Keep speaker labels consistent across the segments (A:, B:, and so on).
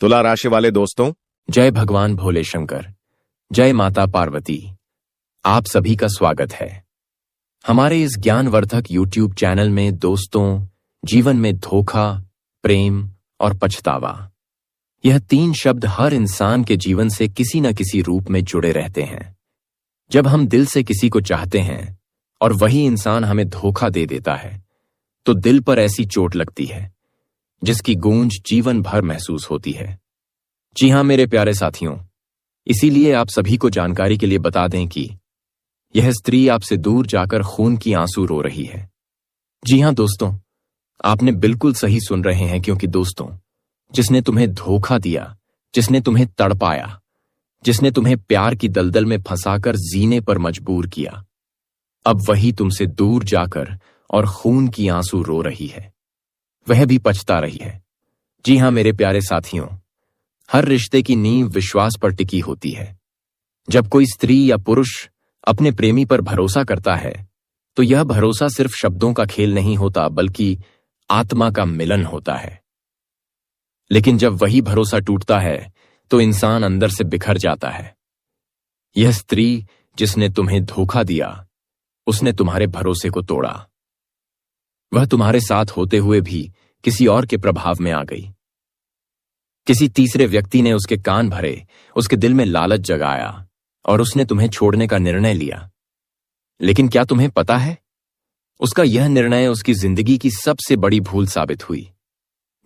A: तुला राशि वाले दोस्तों,
B: जय भगवान भोले शंकर, जय माता पार्वती। आप सभी का स्वागत है हमारे इस ज्ञानवर्धक यूट्यूब चैनल में। दोस्तों, जीवन में धोखा, प्रेम और पछतावा, यह 3 शब्द हर इंसान के जीवन से किसी न किसी रूप में जुड़े रहते हैं। जब हम दिल से किसी को चाहते हैं और वही इंसान हमें धोखा दे देता है, तो दिल पर ऐसी चोट लगती है जिसकी गूंज जीवन भर महसूस होती है। जी हां मेरे प्यारे साथियों, इसीलिए आप सभी को जानकारी के लिए बता दें कि यह स्त्री आपसे दूर जाकर खून की आंसू रो रही है। जी हां दोस्तों, आपने बिल्कुल सही सुन रहे हैं, क्योंकि दोस्तों, जिसने तुम्हें धोखा दिया, जिसने तुम्हें तड़पाया, जिसने तुम्हें प्यार की दलदल में फंसाकर जीने पर मजबूर किया, अब वही तुमसे दूर जाकर और खून की आंसू रो रही है, वह भी पछता रही है। जी हां मेरे प्यारे साथियों, हर रिश्ते की नींव विश्वास पर टिकी होती है। जब कोई स्त्री या पुरुष अपने प्रेमी पर भरोसा करता है, तो यह भरोसा सिर्फ शब्दों का खेल नहीं होता, बल्कि आत्मा का मिलन होता है। लेकिन जब वही भरोसा टूटता है, तो इंसान अंदर से बिखर जाता है। यह स्त्री जिसने तुम्हें धोखा दिया, उसने तुम्हारे भरोसे को तोड़ा। वह तुम्हारे साथ होते हुए भी किसी और के प्रभाव में आ गई। किसी तीसरे व्यक्ति ने उसके कान भरे, उसके दिल में लालच जगाया और उसने तुम्हें छोड़ने का निर्णय लिया। लेकिन क्या तुम्हें पता है, उसका यह निर्णय उसकी जिंदगी की सबसे बड़ी भूल साबित हुई।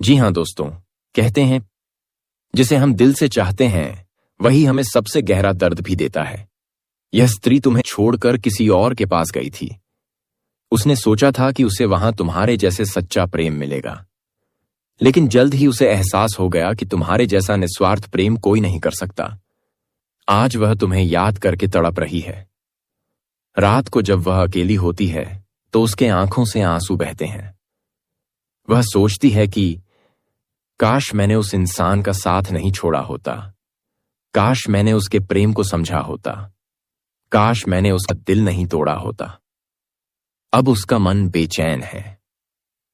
B: जी हां दोस्तों, कहते हैं जिसे हम दिल से चाहते हैं, वही हमें सबसे गहरा दर्द भी देता है। यह स्त्री तुम्हें छोड़कर किसी और के पास गई थी। उसने सोचा था कि उसे वहां तुम्हारे जैसे सच्चा प्रेम मिलेगा, लेकिन जल्द ही उसे एहसास हो गया कि तुम्हारे जैसा निस्वार्थ प्रेम कोई नहीं कर सकता। आज वह तुम्हें याद करके तड़प रही है। रात को जब वह अकेली होती है, तो उसके आंखों से आंसू बहते हैं। वह सोचती है कि काश मैंने उस इंसान का साथ नहीं छोड़ा होता, काश मैंने उसके प्रेम को समझा होता, काश मैंने उसका दिल नहीं तोड़ा होता। अब उसका मन बेचैन है।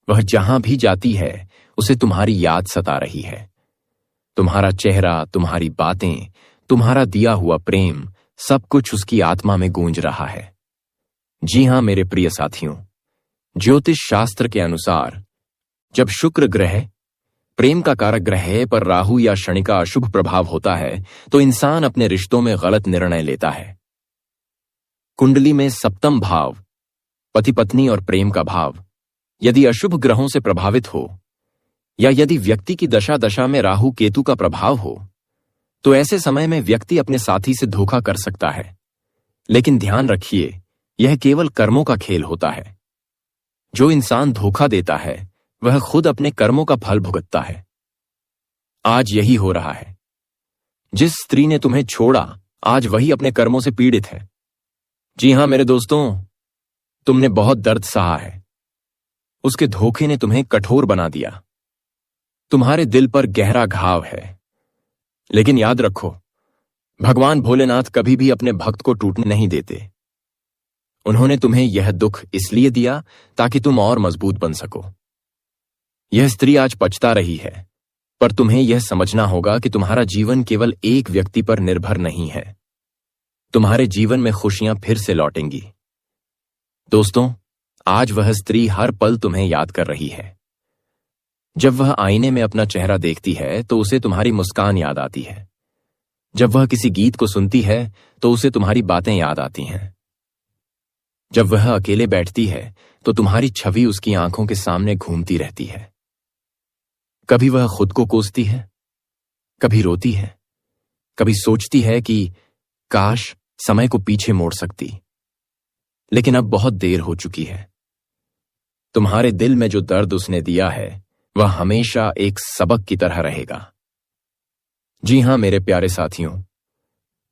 B: वह जहां भी जाती है, उसे तुम्हारी याद सता रही है। तुम्हारा चेहरा, तुम्हारी बातें, तुम्हारा दिया हुआ प्रेम, सब कुछ उसकी आत्मा में गूंज रहा है। जी हां मेरे प्रिय साथियों, ज्योतिष शास्त्र के अनुसार जब शुक्र ग्रह प्रेम का कारक ग्रह है, पर राहु या शनि का अशुभ प्रभाव होता है, तो इंसान अपने रिश्तों में गलत निर्णय लेता है। कुंडली में सप्तम भाव, पति पत्नी और प्रेम का भाव, यदि अशुभ ग्रहों से प्रभावित हो, या यदि व्यक्ति की दशा में राहु केतु का प्रभाव हो, तो ऐसे समय में व्यक्ति अपने साथी से धोखा कर सकता है। लेकिन ध्यान रखिए, यह केवल कर्मों का खेल होता है। जो इंसान धोखा देता है, वह खुद अपने कर्मों का फल भुगतता है। आज यही हो रहा है। जिस स्त्री ने तुम्हें छोड़ा, आज वही अपने कर्मों से पीड़ित है। जी हां मेरे दोस्तों, तुमने बहुत दर्द सहा है। उसके धोखे ने तुम्हें कठोर बना दिया। तुम्हारे दिल पर गहरा घाव है। लेकिन याद रखो, भगवान भोलेनाथ कभी भी अपने भक्त को टूटने नहीं देते। उन्होंने तुम्हें यह दुख इसलिए दिया ताकि तुम और मजबूत बन सको। यह स्त्री आज पछता रही है, पर तुम्हें यह समझना होगा कि तुम्हारा जीवन केवल एक व्यक्ति पर निर्भर नहीं है। तुम्हारे जीवन में खुशियां फिर से लौटेंगी। दोस्तों, आज वह स्त्री हर पल तुम्हें याद कर रही है। जब वह आईने में अपना चेहरा देखती है, तो उसे तुम्हारी मुस्कान याद आती है। जब वह किसी गीत को सुनती है, तो उसे तुम्हारी बातें याद आती हैं। जब वह अकेले बैठती है, तो तुम्हारी छवि उसकी आंखों के सामने घूमती रहती है। कभी वह खुद को कोसती है, कभी रोती है, कभी सोचती है कि काश समय को पीछे मोड़ सकती। लेकिन अब बहुत देर हो चुकी है। तुम्हारे दिल में जो दर्द उसने दिया है, वह हमेशा एक सबक की तरह रहेगा। जी हां मेरे प्यारे साथियों,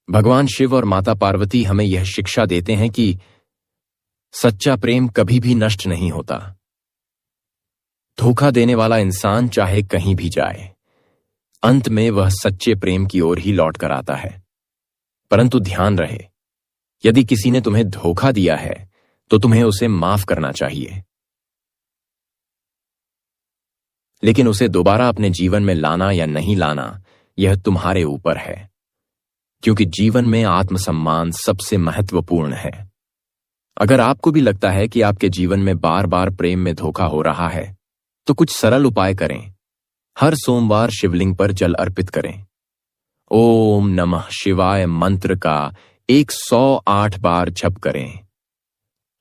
B: भगवान शिव और माता पार्वती हमें यह शिक्षा देते हैं कि सच्चा प्रेम कभी भी नष्ट नहीं होता। धोखा देने वाला इंसान चाहे कहीं भी जाए, अंत में वह सच्चे प्रेम की ओर ही लौट कर आता है। परंतु ध्यान रहे, यदि किसी ने तुम्हें धोखा दिया है, तो तुम्हें उसे माफ करना चाहिए। लेकिन उसे दोबारा अपने जीवन में लाना या नहीं लाना यह तुम्हारे ऊपर है, क्योंकि जीवन में आत्मसम्मान सबसे महत्वपूर्ण है। अगर आपको भी लगता है कि आपके जीवन में बार बार प्रेम में धोखा हो रहा है, तो कुछ सरल उपाय करें। हर सोमवार शिवलिंग पर जल अर्पित करें। ओम नमः शिवाय मंत्र का 108 बार जप करें।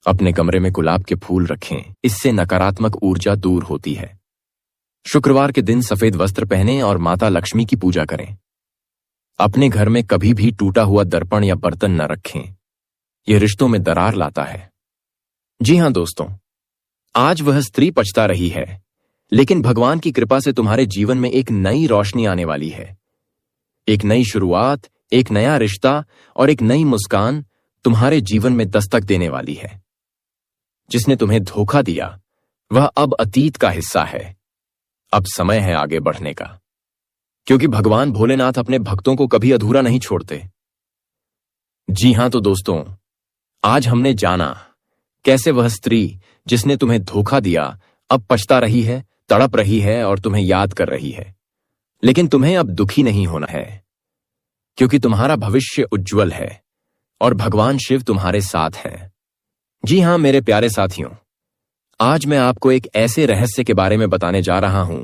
B: अपने कमरे में गुलाब के फूल रखें, इससे नकारात्मक ऊर्जा दूर होती है। शुक्रवार के दिन सफेद वस्त्र पहनें और माता लक्ष्मी की पूजा करें। अपने घर में कभी भी टूटा हुआ दर्पण या बर्तन न रखें, यह रिश्तों में दरार लाता है। जी हां दोस्तों, आज वह स्त्री पछता रही है, लेकिन भगवान की कृपा से तुम्हारे जीवन में एक नई रोशनी आने वाली है। एक नई शुरुआत, एक नया रिश्ता और एक नई मुस्कान तुम्हारे जीवन में दस्तक देने वाली है। जिसने तुम्हें धोखा दिया वह अब अतीत का हिस्सा है। अब समय है आगे बढ़ने का, क्योंकि भगवान भोलेनाथ अपने भक्तों को कभी अधूरा नहीं छोड़ते। जी हां तो दोस्तों, आज हमने जाना कैसे वह स्त्री जिसने तुम्हें धोखा दिया अब पछता रही है, तड़प रही है और तुम्हें याद कर रही है। लेकिन तुम्हें अब दुखी नहीं होना है, क्योंकि तुम्हारा भविष्य उज्जवल है और भगवान शिव तुम्हारे साथ हैं। जी हां मेरे प्यारे साथियों, आज मैं आपको एक ऐसे रहस्य के बारे में बताने जा रहा हूं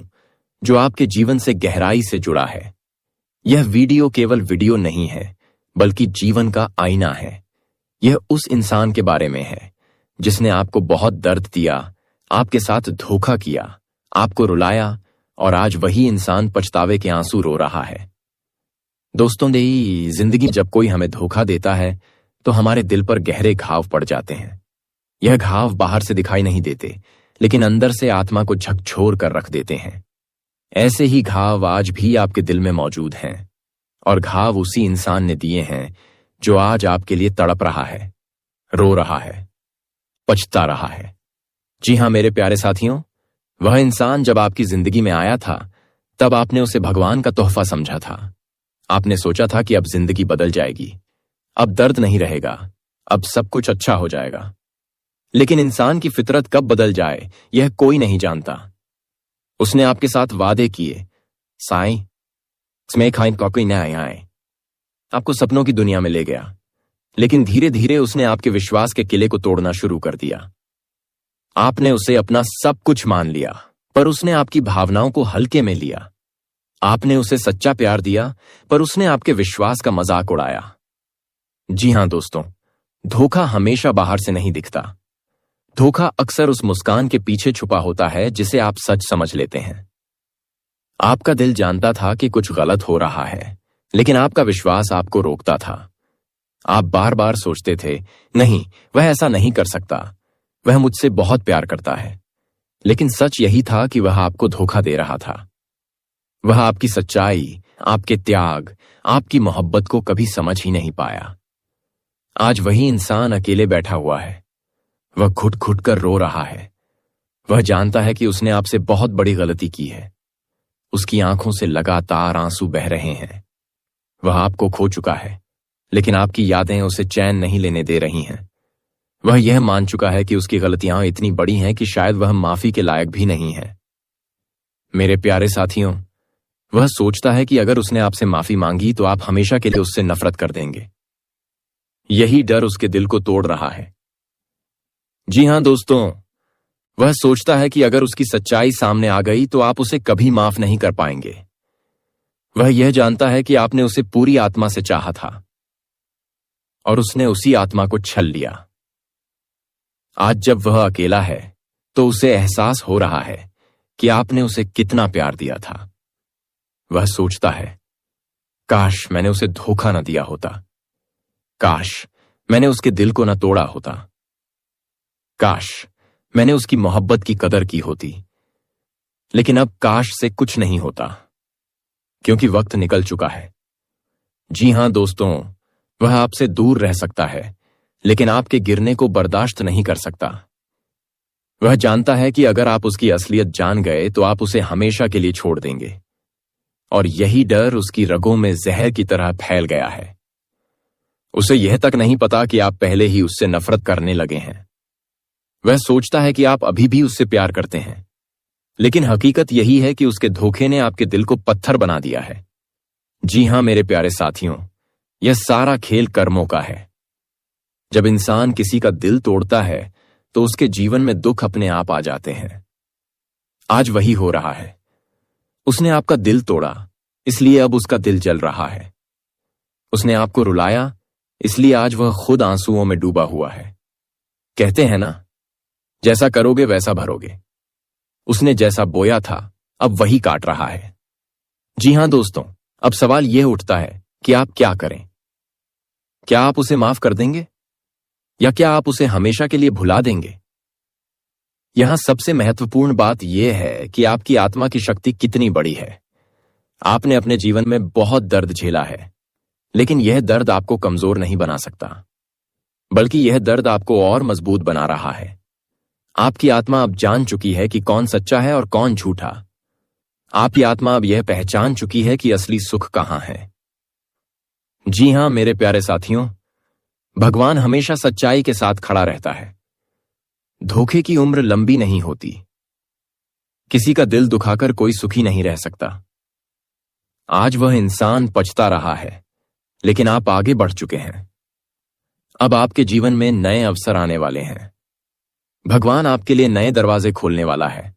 B: जो आपके जीवन से गहराई से जुड़ा है। यह वीडियो केवल वीडियो नहीं है, बल्कि जीवन का आईना है। यह उस इंसान के बारे में है जिसने आपको बहुत दर्द दिया, आपके साथ धोखा किया, आपको रुलाया और आज वही इंसान पछतावे के आंसू रो रहा है। दोस्तों, जिंदगी जब कोई हमें धोखा देता है तो हमारे दिल पर गहरे घाव पड़ जाते हैं। यह घाव बाहर से दिखाई नहीं देते, लेकिन अंदर से आत्मा को झकझोर कर रख देते हैं। ऐसे ही घाव आज भी आपके दिल में मौजूद हैं, और घाव उसी इंसान ने दिए हैं जो आज आपके लिए तड़प रहा है, रो रहा है, पछता रहा है। जी हां मेरे प्यारे साथियों, वह इंसान जब आपकी जिंदगी में आया था तब आपने उसे भगवान का तोहफा समझा था। आपने सोचा था कि अब जिंदगी बदल जाएगी, अब दर्द नहीं रहेगा, अब सब कुछ अच्छा हो जाएगा। लेकिन इंसान की फितरत कब बदल जाए यह कोई नहीं जानता। उसने आपके साथ वादे किए, साईं इसमें खाइन कॉकी न आए, आपको सपनों की दुनिया में ले गया। लेकिन धीरे धीरे उसने आपके विश्वास के किले को तोड़ना शुरू कर दिया। आपने उसे अपना सब कुछ मान लिया, पर उसने आपकी भावनाओं को हल्के में लिया। आपने उसे सच्चा प्यार दिया, पर उसने आपके विश्वास का मजाक उड़ाया। जी हां दोस्तों, धोखा हमेशा बाहर से नहीं दिखता। धोखा अक्सर उस मुस्कान के पीछे छुपा होता है जिसे आप सच समझ लेते हैं। आपका दिल जानता था कि कुछ गलत हो रहा है, लेकिन आपका विश्वास आपको रोकता था। आप बार बार सोचते थे, नहीं, वह ऐसा नहीं कर सकता, वह मुझसे बहुत प्यार करता है। लेकिन सच यही था कि वह आपको धोखा दे रहा था। वह आपकी सच्चाई, आपके त्याग, आपकी मोहब्बत को कभी समझ ही नहीं पाया। आज वही इंसान अकेले बैठा हुआ है। वह घुट घुट कर रो रहा है। वह जानता है कि उसने आपसे बहुत बड़ी गलती की है। उसकी आंखों से लगातार आंसू बह रहे हैं। वह आपको खो चुका है, लेकिन आपकी यादें उसे चैन नहीं लेने दे रही हैं। वह यह मान चुका है कि उसकी गलतियां इतनी बड़ी हैं कि शायद वह माफी के लायक भी नहीं है। मेरे प्यारे साथियों, वह सोचता है कि अगर उसने आपसे माफी मांगी तो आप हमेशा के लिए उससे नफरत कर देंगे। यही डर उसके दिल को तोड़ रहा है। जी हां दोस्तों, वह सोचता है कि अगर उसकी सच्चाई सामने आ गई तो आप उसे कभी माफ नहीं कर पाएंगे। वह यह जानता है कि आपने उसे पूरी आत्मा से चाहा था और उसने उसी आत्मा को छल लिया। आज जब वह अकेला है तो उसे एहसास हो रहा है कि आपने उसे कितना प्यार दिया था। वह सोचता है, काश मैंने उसे धोखा न दिया होता, काश मैंने उसके दिल को न तोड़ा होता, काश मैंने उसकी मोहब्बत की कदर की होती। लेकिन अब काश से कुछ नहीं होता, क्योंकि वक्त निकल चुका है। जी हां दोस्तों, वह आपसे दूर रह सकता है, लेकिन आपके गिरने को बर्दाश्त नहीं कर सकता। वह जानता है कि अगर आप उसकी असलियत जान गए तो आप उसे हमेशा के लिए छोड़ देंगे, और यही डर उसकी रगों में जहर की तरह फैल गया है। उसे यह तक नहीं पता कि आप पहले ही उससे नफरत करने लगे हैं। वह सोचता है कि आप अभी भी उससे प्यार करते हैं, लेकिन हकीकत यही है कि उसके धोखे ने आपके दिल को पत्थर बना दिया है। जी हां मेरे प्यारे साथियों, यह सारा खेल कर्मों का है। जब इंसान किसी का दिल तोड़ता है तो उसके जीवन में दुख अपने आप आ जाते हैं। आज वही हो रहा है। उसने आपका दिल तोड़ा, इसलिए अब उसका दिल जल रहा है। उसने आपको रुलाया, इसलिए आज वह खुद आंसुओं में डूबा हुआ है। कहते हैं ना, जैसा करोगे वैसा भरोगे। उसने जैसा बोया था अब वही काट रहा है। जी हां दोस्तों, अब सवाल यह उठता है कि आप क्या करें। क्या आप उसे माफ कर देंगे या क्या आप उसे हमेशा के लिए भुला देंगे? यहां सबसे महत्वपूर्ण बात यह है कि आपकी आत्मा की शक्ति कितनी बड़ी है। आपने अपने जीवन में बहुत दर्द झेला है, लेकिन यह दर्द आपको कमजोर नहीं बना सकता, बल्कि यह दर्द आपको और मजबूत बना रहा है। आपकी आत्मा अब जान चुकी है कि कौन सच्चा है और कौन झूठा। आपकी आत्मा अब यह पहचान चुकी है कि असली सुख कहां है। जी हां मेरे प्यारे साथियों, भगवान हमेशा सच्चाई के साथ खड़ा रहता है। धोखे की उम्र लंबी नहीं होती। किसी का दिल दुखाकर कोई सुखी नहीं रह सकता। आज वह इंसान पछता रहा है, लेकिन आप आगे बढ़ चुके हैं। अब आपके जीवन में नए अवसर आने वाले हैं। भगवान आपके लिए नए दरवाजे खोलने वाला है।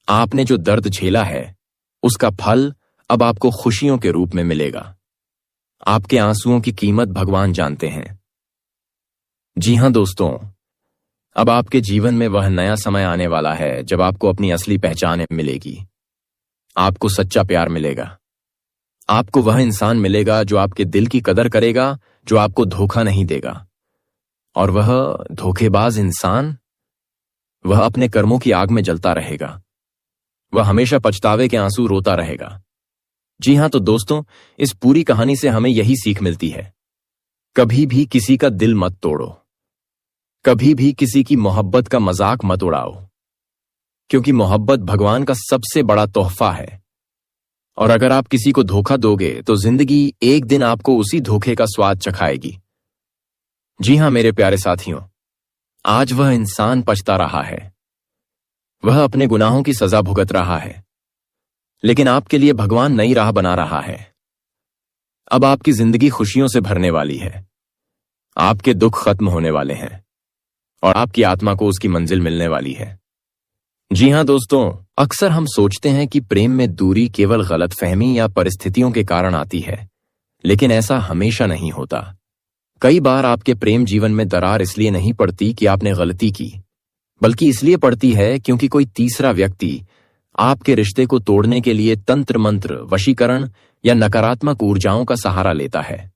B: आपने जो दर्द झेला है, उसका फल अब आपको खुशियों के रूप में मिलेगा। आपके आंसुओं की कीमत भगवान जानते हैं। जी हां दोस्तों, अब आपके जीवन में वह नया समय आने वाला है जब आपको अपनी असली पहचान मिलेगी। आपको सच्चा प्यार मिलेगा। आपको वह इंसान मिलेगा जो आपके दिल की कदर करेगा, जो आपको धोखा नहीं देगा। और वह धोखेबाज इंसान, वह अपने कर्मों की आग में जलता रहेगा। वह हमेशा पछतावे के आंसू रोता रहेगा। जी हां तो दोस्तों, इस पूरी कहानी से हमें यही सीख मिलती है। कभी भी किसी का दिल मत तोड़ो। कभी भी किसी की मोहब्बत का मजाक मत उड़ाओ, क्योंकि मोहब्बत भगवान का सबसे बड़ा तोहफा है। और अगर आप किसी को धोखा दोगे तो जिंदगी एक दिन आपको उसी धोखे का स्वाद चखाएगी। जी हां मेरे प्यारे साथियों, आज वह इंसान पछता रहा है। वह अपने गुनाहों की सजा भुगत रहा है, लेकिन आपके लिए भगवान नई राह बना रहा है। अब आपकी जिंदगी खुशियों से भरने वाली है। आपके दुख खत्म होने वाले हैं और आपकी आत्मा को उसकी मंजिल मिलने वाली है। जी हां दोस्तों, अक्सर हम सोचते हैं कि प्रेम में दूरी केवल गलतफहमी या परिस्थितियों के कारण आती है, लेकिन ऐसा हमेशा नहीं होता। कई बार आपके प्रेम जीवन में दरार इसलिए नहीं पड़ती कि आपने गलती की, बल्कि इसलिए पड़ती है क्योंकि कोई तीसरा व्यक्ति आपके रिश्ते को तोड़ने के लिए तंत्र मंत्र, वशीकरण या नकारात्मक ऊर्जाओं का सहारा लेता है।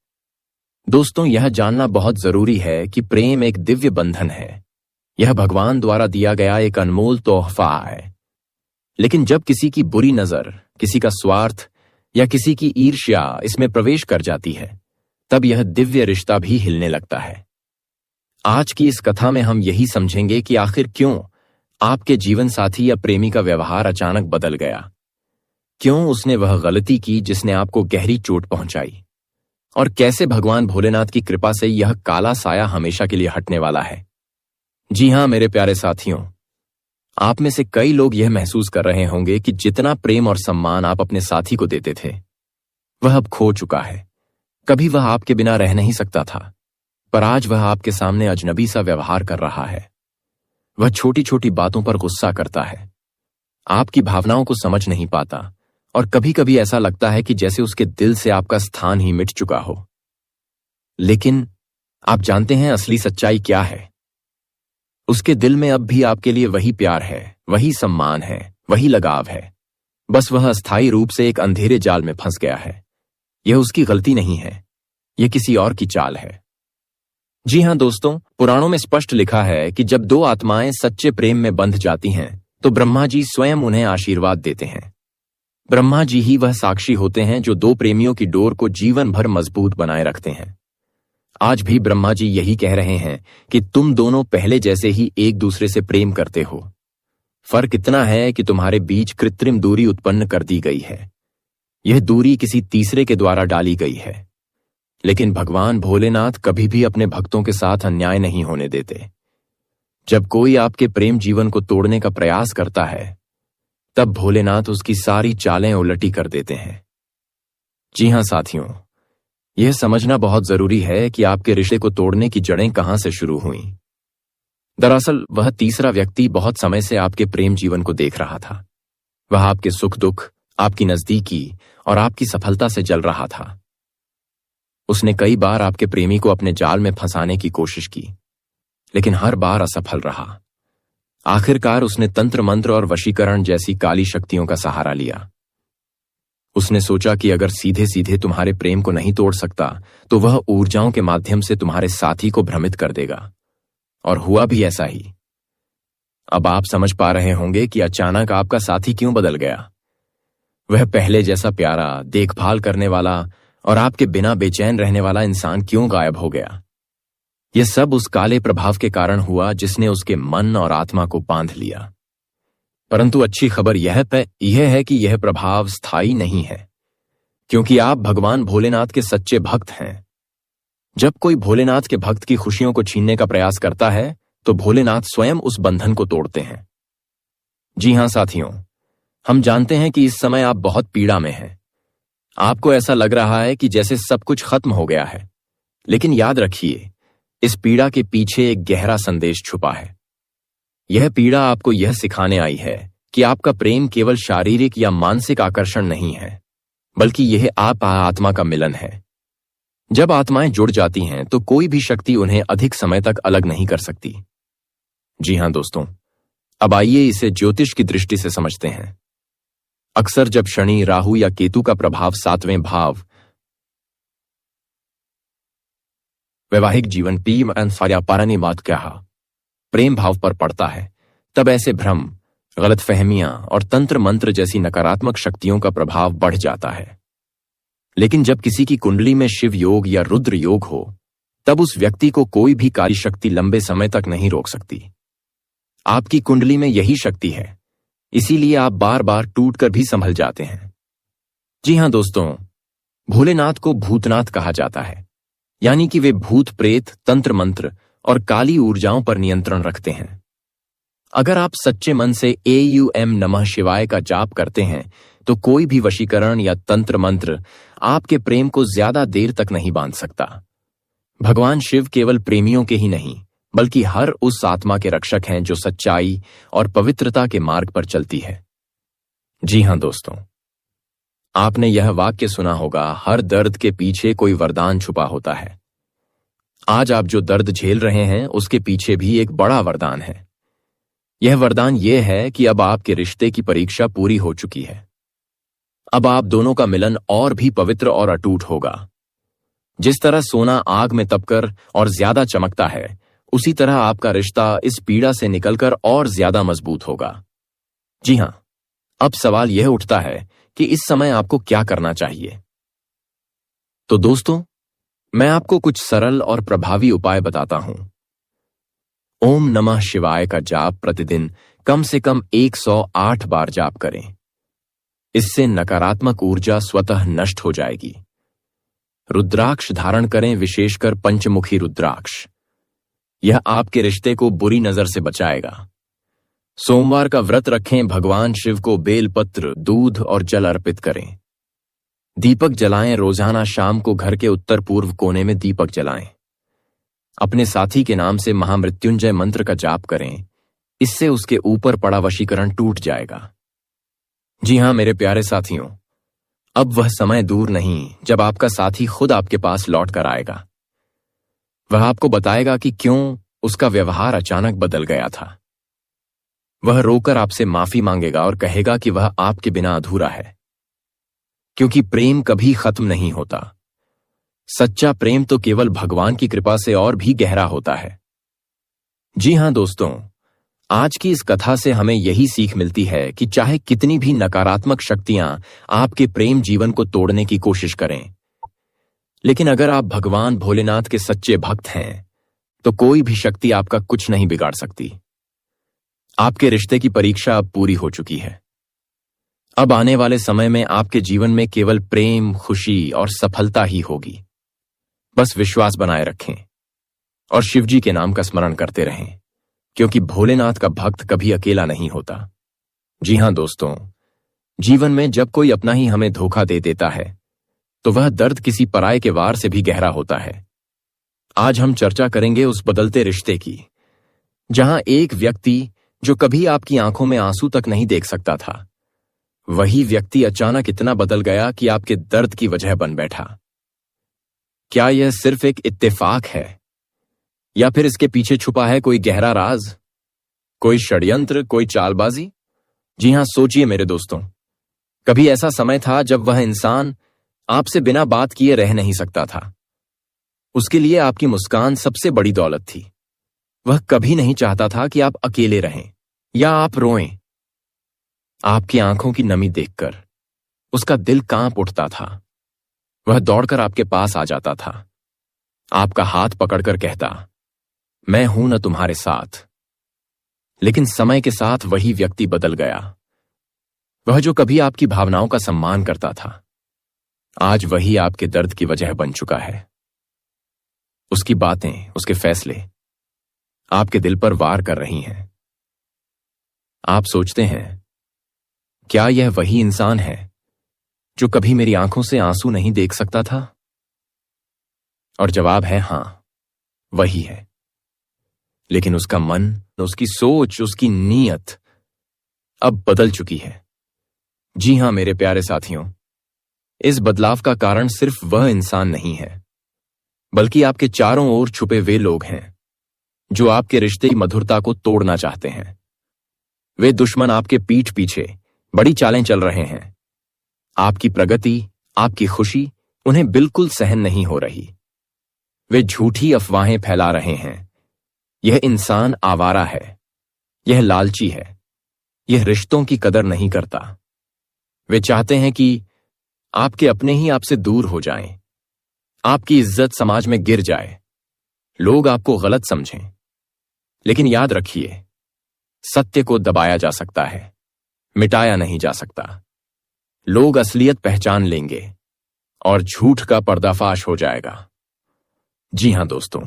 B: दोस्तों, यह जानना बहुत जरूरी है कि प्रेम एक दिव्य बंधन है। यह भगवान द्वारा दिया गया एक अनमोल तोहफा है। लेकिन जब किसी की बुरी नजर, किसी का स्वार्थ या किसी की ईर्ष्या इसमें प्रवेश कर जाती है, तब यह दिव्य रिश्ता भी हिलने लगता है। आज की इस कथा में हम यही समझेंगे कि आखिर क्यों आपके जीवन साथी या प्रेमी का व्यवहार अचानक बदल गया। क्यों उसने वह गलती की जिसने आपको गहरी चोट पहुंचाई, और कैसे भगवान भोलेनाथ की कृपा से यह काला साया हमेशा के लिए हटने वाला है। जी हां मेरे प्यारे साथियों, आप में से कई लोग यह महसूस कर रहे होंगे कि जितना प्रेम और सम्मान आप अपने साथी को देते थे, वह अब खो चुका है। कभी वह आपके बिना रह नहीं सकता था, पर आज वह आपके सामने अजनबी सा व्यवहार कर रहा है। वह छोटी छोटी बातों पर गुस्सा करता है, आपकी भावनाओं को समझ नहीं पाता, और कभी कभी ऐसा लगता है कि जैसे उसके दिल से आपका स्थान ही मिट चुका हो। लेकिन आप जानते हैं असली सच्चाई क्या है? उसके दिल में अब भी आपके लिए वही प्यार है, वही सम्मान है, वही लगाव है। बस वह अस्थायी रूप से एक अंधेरे जाल में फंस गया है। यह उसकी गलती नहीं है, यह किसी और की चाल है। जी हां दोस्तों, पुराणों में स्पष्ट लिखा है कि जब दो आत्माएं सच्चे प्रेम में बंध जाती हैं, तो ब्रह्मा जी स्वयं उन्हें आशीर्वाद देते हैं। ब्रह्मा जी ही वह साक्षी होते हैं जो दो प्रेमियों की डोर को जीवन भर मजबूत बनाए रखते हैं। आज भी ब्रह्मा जी यही कह रहे हैं कि तुम दोनों पहले जैसे ही एक दूसरे से प्रेम करते हो। फर्क इतना है कि तुम्हारे बीच कृत्रिम दूरी उत्पन्न कर दी गई है। यह दूरी किसी तीसरे के द्वारा डाली गई है। लेकिन भगवान भोलेनाथ कभी भी अपने भक्तों के साथ अन्याय नहीं होने देते। जब कोई आपके प्रेम जीवन को तोड़ने का प्रयास करता है, तब भोलेनाथ उसकी सारी चालें उलटी कर देते हैं। जी हां साथियों, यह समझना बहुत जरूरी है कि आपके रिश्ते को तोड़ने की जड़ें कहां से शुरू हुई। दरअसल वह तीसरा व्यक्ति बहुत समय से आपके प्रेम जीवन को देख रहा था। वह आपके सुख दुख, आपकी नजदीकी और आपकी सफलता से जल रहा था। उसने कई बार आपके प्रेमी को अपने जाल में फंसाने की कोशिश की, लेकिन हर बार असफल रहा। आखिरकार उसने तंत्र मंत्र और वशीकरण जैसी काली शक्तियों का सहारा लिया। उसने सोचा कि अगर सीधे सीधे तुम्हारे प्रेम को नहीं तोड़ सकता तो वह ऊर्जाओं के माध्यम से तुम्हारे साथी को भ्रमित कर देगा, और हुआ भी ऐसा ही। अब आप समझ पा रहे होंगे कि अचानक आपका साथी क्यों बदल गया। वह पहले जैसा प्यारा, देखभाल करने वाला और आपके बिना बेचैन रहने वाला इंसान क्यों गायब हो गया। यह सब उस काले प्रभाव के कारण हुआ जिसने उसके मन और आत्मा को बांध लिया। परंतु अच्छी खबर यह है कि यह प्रभाव स्थायी नहीं है, क्योंकि आप भगवान भोलेनाथ के सच्चे भक्त हैं। जब कोई भोलेनाथ के भक्त की खुशियों को छीनने का प्रयास करता है तो भोलेनाथ स्वयं उस बंधन को तोड़ते हैं। जी हां साथियों, हम जानते हैं कि इस समय आप बहुत पीड़ा में हैं। आपको ऐसा लग रहा है कि जैसे सब कुछ खत्म हो गया है, लेकिन याद रखिए, इस पीड़ा के पीछे एक गहरा संदेश छुपा है। यह पीड़ा आपको यह सिखाने आई है कि आपका प्रेम केवल शारीरिक या मानसिक आकर्षण नहीं है, बल्कि यह आप आत्मा का मिलन है। जब आत्माएं जुड़ जाती हैं तो कोई भी शक्ति उन्हें अधिक समय तक अलग नहीं कर सकती। जी हां दोस्तों, अब आइए इसे ज्योतिष की दृष्टि से समझते हैं। अक्सर जब शनि, राहु या केतु का प्रभाव 7वें भाव वैवाहिक जीवन प्रेम भाव पर पड़ता है, तब ऐसे भ्रम, गलतफहमियां और तंत्र मंत्र जैसी नकारात्मक शक्तियों का प्रभाव बढ़ जाता है। लेकिन जब किसी की कुंडली में शिव योग या रुद्र योग हो, तब उस व्यक्ति को कोई भी काली शक्ति लंबे समय तक नहीं रोक सकती। आपकी कुंडली में यही शक्ति है, इसीलिए आप बार बार टूटकर भी संभल जाते हैं। जी हां दोस्तों, भोलेनाथ को भूतनाथ कहा जाता है, यानी कि वे भूत प्रेत, तंत्र मंत्र और काली ऊर्जाओं पर नियंत्रण रखते हैं। अगर आप सच्चे मन से AUM नमः शिवाय का जाप करते हैं तो कोई भी वशीकरण या तंत्र मंत्र आपके प्रेम को ज्यादा देर तक नहीं बांध सकता। भगवान शिव केवल प्रेमियों के ही नहीं, बल्कि हर उस आत्मा के रक्षक हैं जो सच्चाई और पवित्रता के मार्ग पर चलती है। जी हां दोस्तों, आपने यह वाक्य सुना होगा, हर दर्द के पीछे कोई वरदान छुपा होता है। आज आप जो दर्द झेल रहे हैं उसके पीछे भी एक बड़ा वरदान है। यह वरदान यह है कि अब आपके रिश्ते की परीक्षा पूरी हो चुकी है। अब आप दोनों का मिलन और भी पवित्र और अटूट होगा। जिस तरह सोना आग में तपकर और ज्यादा चमकता है, उसी तरह आपका रिश्ता इस पीड़ा से निकलकर और ज्यादा मजबूत होगा। जी हां, अब सवाल यह उठता है कि इस समय आपको क्या करना चाहिए। तो दोस्तों, मैं आपको कुछ सरल और प्रभावी उपाय बताता हूं। ओम नमः शिवाय का जाप प्रतिदिन कम से कम 108 बार जाप करें। इससे नकारात्मक ऊर्जा स्वतः नष्ट हो जाएगी। रुद्राक्ष धारण करें, विशेषकर पंचमुखी रुद्राक्ष। यह आपके रिश्ते को बुरी नजर से बचाएगा। सोमवार का व्रत रखें, भगवान शिव को बेलपत्र, दूध और जल अर्पित करें। दीपक जलाएं, रोजाना शाम को घर के उत्तर पूर्व कोने में दीपक जलाएं। अपने साथी के नाम से महामृत्युंजय मंत्र का जाप करें, इससे उसके ऊपर पड़ा वशीकरण टूट जाएगा। जी हां मेरे प्यारे साथियों, अब वह समय दूर नहीं जब आपका साथी खुद आपके पास लौट कर आएगा। वह आपको बताएगा कि क्यों उसका व्यवहार अचानक बदल गया था। वह रोकर आपसे माफी मांगेगा और कहेगा कि वह आपके बिना अधूरा है, क्योंकि प्रेम कभी खत्म नहीं होता। सच्चा प्रेम तो केवल भगवान की कृपा से और भी गहरा होता है। जी हां दोस्तों, आज की इस कथा से हमें यही सीख मिलती है कि चाहे कितनी भी नकारात्मक शक्तियां आपके प्रेम जीवन को तोड़ने की कोशिश करें, लेकिन अगर आप भगवान भोलेनाथ के सच्चे भक्त हैं तो कोई भी शक्ति आपका कुछ नहीं बिगाड़ सकती। आपके रिश्ते की परीक्षा अब पूरी हो चुकी है। अब आने वाले समय में आपके जीवन में केवल प्रेम, खुशी और सफलता ही होगी। बस विश्वास बनाए रखें और शिवजी के नाम का स्मरण करते रहें, क्योंकि भोलेनाथ का भक्त कभी अकेला नहीं होता। जी हां दोस्तों, जीवन में जब कोई अपना ही हमें धोखा दे देता है तो वह दर्द किसी पराये के वार से भी गहरा होता है। आज हम चर्चा करेंगे उस बदलते रिश्ते की, जहां एक व्यक्ति जो कभी आपकी आंखों में आंसू तक नहीं देख सकता था, वही व्यक्ति अचानक इतना बदल गया कि आपके दर्द की वजह बन बैठा। क्या यह सिर्फ एक इत्तेफाक है या फिर इसके पीछे छुपा है कोई गहरा राज, कोई षड्यंत्र, कोई चालबाजी? जी हां, सोचिए मेरे दोस्तों, कभी ऐसा समय था जब वह इंसान आपसे बिना बात किए रह नहीं सकता था। उसके लिए आपकी मुस्कान सबसे बड़ी दौलत थी। वह कभी नहीं चाहता था कि आप अकेले रहें या आप रोएं। आपकी आंखों की नमी देखकर उसका दिल कांप उठता था। वह दौड़कर आपके पास आ जाता था, आपका हाथ पकड़कर कहता, मैं हूं न तुम्हारे साथ। लेकिन समय के साथ वही व्यक्ति बदल गया। वह जो कभी आपकी भावनाओं का सम्मान करता था, आज वही आपके दर्द की वजह बन चुका है। उसकी बातें, उसके फैसले आपके दिल पर वार कर रही हैं। आप सोचते हैं, क्या यह वही इंसान है जो कभी मेरी आंखों से आंसू नहीं देख सकता था? और जवाब है हां, वही है। लेकिन उसका मन, उसकी सोच, उसकी नीयत अब बदल चुकी है। जी हां मेरे प्यारे साथियों, इस बदलाव का कारण सिर्फ वह इंसान नहीं है, बल्कि आपके चारों ओर छुपे वे लोग हैं जो आपके रिश्ते की मधुरता को तोड़ना चाहते हैं। वे दुश्मन आपके पीठ पीछे बड़ी चालें चल रहे हैं। आपकी प्रगति, आपकी खुशी उन्हें बिल्कुल सहन नहीं हो रही। वे झूठी अफवाहें फैला रहे हैं। यह इंसान आवारा है, यह लालची है, यह रिश्तों की कदर नहीं करता। वे चाहते हैं कि आपके अपने ही आपसे दूर हो जाएं, आपकी इज्जत समाज में गिर जाए, लोग आपको गलत समझें। लेकिन याद रखिए, सत्य को दबाया जा सकता है, मिटाया नहीं जा सकता। लोग असलियत पहचान लेंगे और झूठ का पर्दाफाश हो जाएगा। जी हां दोस्तों,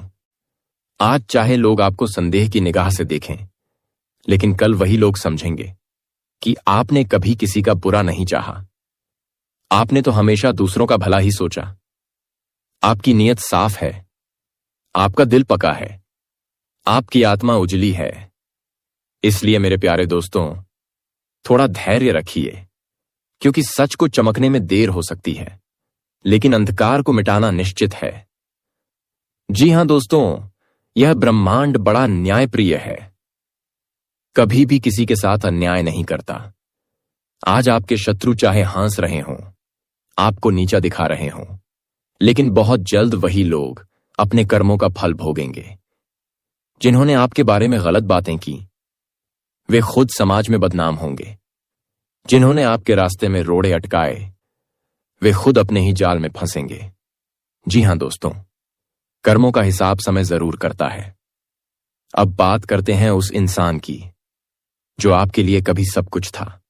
B: आज चाहे लोग आपको संदेह की निगाह से देखें, लेकिन कल वही लोग समझेंगे कि आपने कभी किसी का बुरा नहीं चाहा। आपने तो हमेशा दूसरों का भला ही सोचा। आपकी नीयत साफ है, आपका दिल पका है, आपकी आत्मा उजली है। इसलिए मेरे प्यारे दोस्तों, थोड़ा धैर्य रखिए, क्योंकि सच को चमकने में देर हो सकती है, लेकिन अंधकार को मिटाना निश्चित है। जी हां दोस्तों, यह ब्रह्मांड बड़ा न्यायप्रिय है, कभी भी किसी के साथ अन्याय नहीं करता। आज आपके शत्रु चाहे हंस रहे हों, आपको नीचा दिखा रहे हों, लेकिन बहुत जल्द वही लोग अपने कर्मों का फल भोगेंगे। जिन्होंने आपके बारे में गलत बातें की, वे खुद समाज में बदनाम होंगे। जिन्होंने आपके रास्ते में रोड़े अटकाए, वे खुद अपने ही जाल में फंसेंगे। जी हां दोस्तों, कर्मों का हिसाब समय जरूर करता है। अब बात करते हैं उस इंसान की जो आपके लिए कभी सब कुछ था।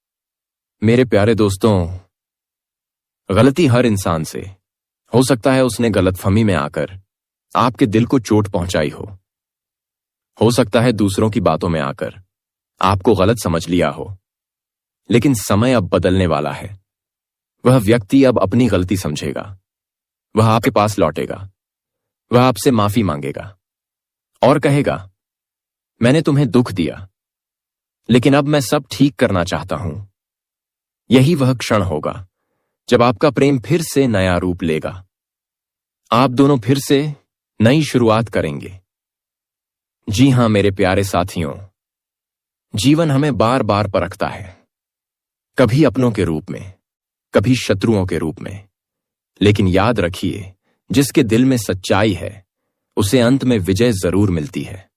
B: मेरे प्यारे दोस्तों, गलती हर इंसान से हो सकता है। उसने गलतफहमी में आकर आपके दिल को चोट पहुंचाई हो सकता है दूसरों की बातों में आकर आपको गलत समझ लिया हो। लेकिन समय अब बदलने वाला है। वह व्यक्ति अब अपनी गलती समझेगा, वह आपके पास लौटेगा, वह आपसे माफी मांगेगा और कहेगा, मैंने तुम्हें दुख दिया, लेकिन अब मैं सब ठीक करना चाहता हूं। यही वह क्षण होगा जब आपका प्रेम फिर से नया रूप लेगा। आप दोनों फिर से नई शुरुआत करेंगे। जी हां मेरे प्यारे साथियों, जीवन हमें बार बार परखता है, कभी अपनों के रूप में, कभी शत्रुओं के रूप में। लेकिन याद रखिए, जिसके दिल में सच्चाई है उसे अंत में विजय जरूर मिलती है।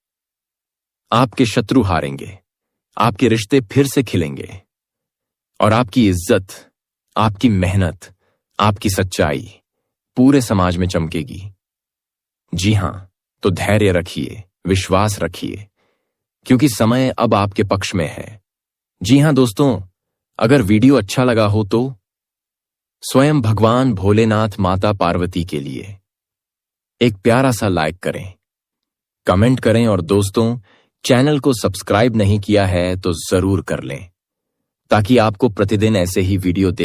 B: आपके शत्रु हारेंगे, आपके रिश्ते फिर से खिलेंगे और आपकी इज्जत, आपकी मेहनत, आपकी सच्चाई पूरे समाज में चमकेगी। जी हां, तो धैर्य रखिए, विश्वास रखिए, क्योंकि समय अब आपके पक्ष में है। जी हां दोस्तों, अगर वीडियो अच्छा लगा हो तो स्वयं भगवान भोलेनाथ, माता पार्वती के लिए एक प्यारा सा लाइक करें, कमेंट करें और दोस्तों, चैनल को सब्सक्राइब नहीं किया है तो जरूर कर लें। ताकि आपको प्रतिदिन ऐसे ही वीडियो